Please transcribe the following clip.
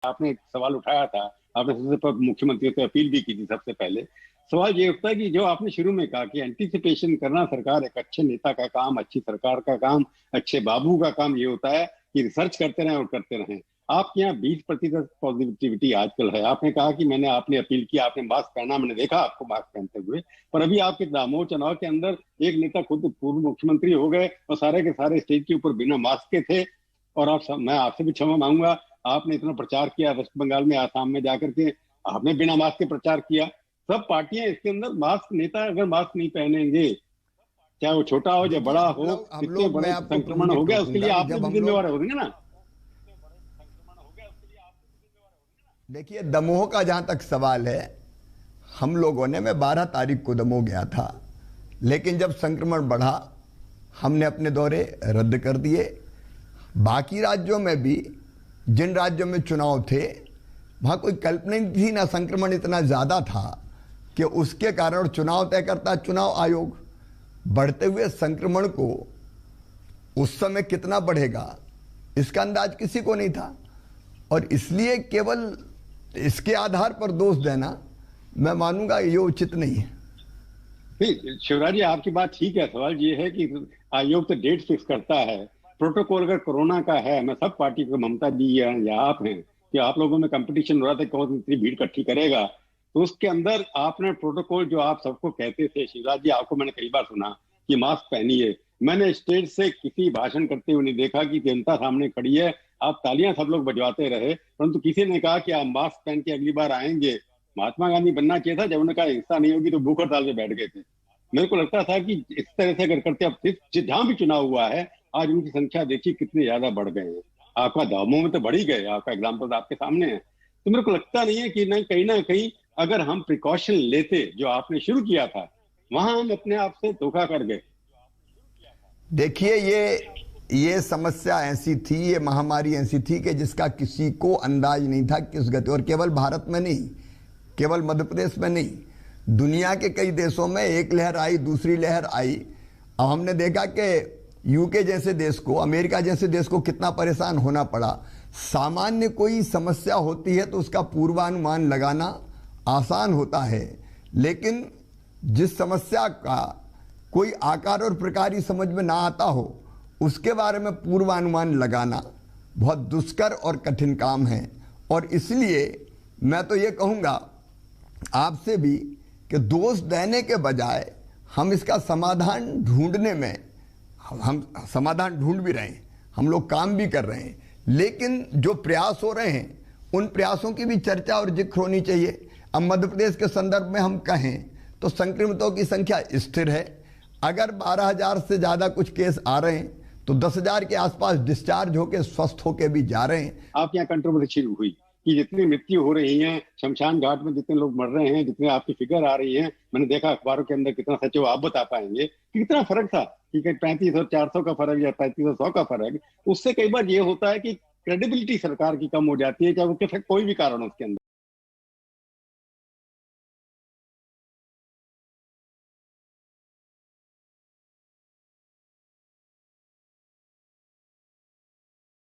आपने एक सवाल उठाया था, आपने सबसे पहले मुख्यमंत्री से अपील भी की थी। सबसे पहले सवाल ये उठता है कि जो आपने शुरू में कहा कि एंटीसिपेशन करना सरकार, एक अच्छे नेता का काम, अच्छी सरकार का काम, अच्छे बाबू का काम ये होता है कि रिसर्च करते रहें और करते रहें। आपके यहाँ 20% पॉजिटिविटी आजकल है। आपने कहा कि आपने अपील की, आपने मास्क पहना, मैंने देखा आपको मास्क पहनते हुए। पर अभी आपके दामोह चुनाव के अंदर एक नेता खुद पूर्व मुख्यमंत्री हो गए और सारे के सारे स्टेज के ऊपर बिना मास्क के थे। और मैं आपसे भी क्षमा मांगूंगा, आपने इतना प्रचार किया वेस्ट बंगाल में, आसाम में जाकर के, आपने बिना मास्क के प्रचार किया। सब पार्टियां इसके अंदर, मास्क नेता अगर मास्क नहीं पहनेंगे, चाहे वो छोटा हो या देखिए, बड़ा हो, हम इतने लोग बड़े मैं आपको संक्रमण पूरी हो गया, उसके लिए टोकूंगा कि आपने जब भी हम जिम्मेवार लोग, होंगे ना। देखिए दमोह का जहां तक सवाल है, हम लोगों ने, मैं 12 तारीख को दमोह गया था, लेकिन जब संक्रमण बढ़ा हमने अपने दौरे रद्द कर दिए। बाकी राज्यों में भी, जिन राज्यों में चुनाव थे, वहां कोई कल्पना नहीं थी, ना संक्रमण इतना ज्यादा था कि उसके कारण चुनाव तय करता चुनाव आयोग। बढ़ते हुए संक्रमण को उस समय कितना बढ़ेगा इसका अंदाज किसी को नहीं था, और इसलिए केवल इसके आधार पर दोष देना, मैं मानूंगा ये उचित नहीं है। नहीं शिवराज जी, आपकी बात ठीक है। सवाल ये है कि आयोग तो डेट फिक्स करता है। प्रोटोकॉल अगर कोरोना का है, मैं सब पार्टी को, ममता जी या आप हैं, कि आप लोगों में कंपटीशन हो रहा था कौन इतनी भीड़ इकट्ठी करेगा, तो उसके अंदर आपने प्रोटोकॉल जो आप सबको कहते थे, शिवराज जी आपको मैंने कई बार सुना कि मास्क पहनिए। मैंने स्टेज से किसी भाषण करते हुए नहीं देखा कि जनता सामने खड़ी है, आप तालियां सब लोग बजवाते रहे, परंतु किसी ने कहा कि आप मास्क पहन के अगली बार आएंगे। महात्मा गांधी बनना चाहिए था, जब उन्होंने कहा हिंसा नहीं होगी तो भूख हड़ताल पे बैठ गए थे। मेरे को लगता था कि इस तरह से अगर करते, अब जहां भी चुनाव हुआ है, आज उनकी संख्या देखिए कितने ज्यादा बढ़ गए हैं। आपका दामों में तो बढ़ ही गए, आपका एग्जाम्पल आपके सामने है। तो मेरे को लगता नहीं है कि नहीं, ना कहीं अगर हम प्रिकॉशन लेते जो आपने शुरू किया था, वहां हम अपने आप से धोखा कर गए। देखिए, ये समस्या ऐसी थी, ये महामारी ऐसी थी कि जिसका किसी को अंदाज नहीं था किस गति, और केवल भारत में नहीं, केवल मध्य प्रदेश में नहीं, दुनिया के कई देशों में एक लहर आई, दूसरी लहर आई। अब हमने देखा कि यूके जैसे देश को, अमेरिका जैसे देश को कितना परेशान होना पड़ा। सामान्य कोई समस्या होती है तो उसका पूर्वानुमान लगाना आसान होता है, लेकिन जिस समस्या का कोई आकार और प्रकार ही समझ में ना आता हो, उसके बारे में पूर्वानुमान लगाना बहुत दुष्कर और कठिन काम है। और इसलिए मैं तो ये कहूँगा आपसे भी कि दोष देने के बजाय हम इसका समाधान ढूंढने में, हम समाधान ढूंढ भी रहे हैं, हम लोग काम भी कर रहे हैं, लेकिन जो प्रयास हो रहे हैं उन प्रयासों की भी चर्चा और जिक्र होनी चाहिए। अब मध्य प्रदेश के संदर्भ में हम कहें तो संक्रमितों की संख्या स्थिर है। अगर 12,000 से ज़्यादा कुछ केस आ रहे हैं तो 10,000 के आसपास डिस्चार्ज होकर स्वस्थ होकर भी जा रहे हैं। आपके यहाँ कंट्रोवर्सी शुरू हुई कि जितनी मृत्यु हो रही है, शमशान घाट में जितने लोग मर रहे हैं, जितने आपकी फिगर आ रही है, मैंने देखा अखबारों के अंदर, कितना सच है वो आप बता पाएंगे कि कितना फर्क था कि 3500 400 का फर्क या 3500 100 का फर्क। उससे कई बार ये होता है कि क्रेडिबिलिटी सरकार की कम हो जाती है, चाहे वो कोई भी कारण हो उसके अंदर।